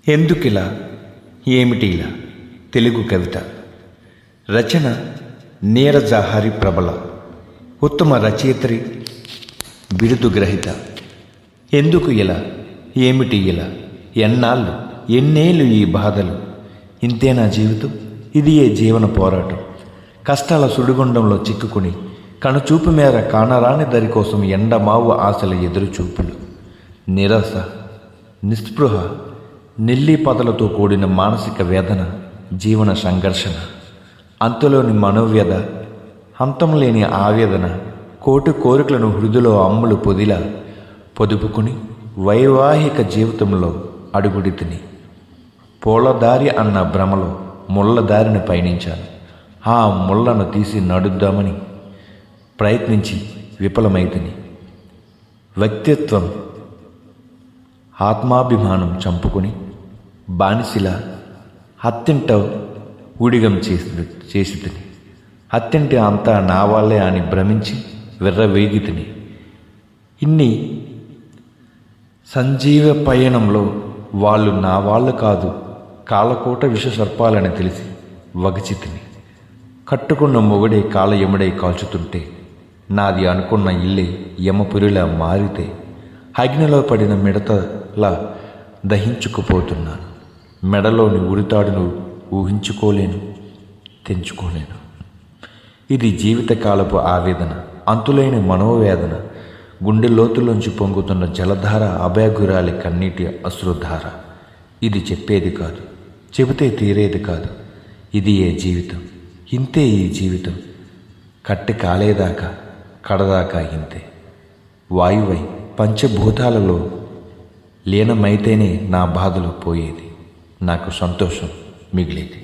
ఎందుకిలా ఏమిటిలా తెలుగు కవిత రచన నీరజాహారి ప్రబల ఉత్తమ రచయిత్రి బిరుదు గ్రహీత. ఎందుకు ఇలా ఏమిటి ఇలా ఎన్నాళ్ళు ఎన్నేళ్ళు ఈ బాధలు, ఇంతేనా జీవితం, ఇది ఏ జీవన పోరాటం. కష్టాల సుడిగుండంలో చిక్కుకుని కనుచూపు మేర కానరాని దరి కోసం ఎండమావు ఆశల ఎదురుచూపులు, నిరాశ, నిస్పృహ, నెల్లి పదలతో కూడిన మానసిక వేదన, జీవన సంఘర్షణ, అంతులోని మనోవ్యధ, అంతం లేని ఆవేదన, కోటి కోరికలను హృదిలో అమ్ములు పొదిలా పొదుపుకుని వైవాహిక జీవితంలో అడుగుడితిని. పూలదారి అన్న భ్రమలో ముళ్ళదారిని పయనించాను. ఆ ముళ్ళను తీసి నడుద్దామని ప్రయత్నించి విఫలమైతిని. వ్యక్తిత్వం ఆత్మాభిమానం చంపుకుని బానిసిలా అత్తింట ఊడిగం చేసి తిని, అత్తింటి అంతా నా వాళ్ళే అని భ్రమించి విర్రవేగి తిని. ఇన్ని సంజీవ పయనంలో వాళ్ళు నా వాళ్ళు కాదు, కాలకోట విషసర్పాలని తెలిసి వగచితిని. కట్టుకున్న మొగుడే కాల ఎముడై కాల్చుతుంటే, నాది అనుకున్న ఇల్లే యమపురిలా మారితే, అగ్నిలో పడిన మిడతలా దహించుకుపోతున్నాను. మెడలోని ఉరితాడును ఊహించుకోలేను, తెంచుకోలేను. ఇది జీవితకాలపు ఆవేదన, అంతులేని మనోవేదన, గుండె లోతులోంచి పొంగుతున్న జలధార, అభయగురాలి కన్నీటి అశ్రుధార. ఇది చెప్పేది కాదు, చెబితే తీరేది కాదు. ఇది ఏ జీవితం, ఇంతే ఈ జీవితం. కట్టి కాలేదాకా కడదాకా ఇంతే. వాయువై పంచభూతాలలో లీనమైతేనే నా బాధలు పోయేది, నాకు సంతోషం మిగిలేది.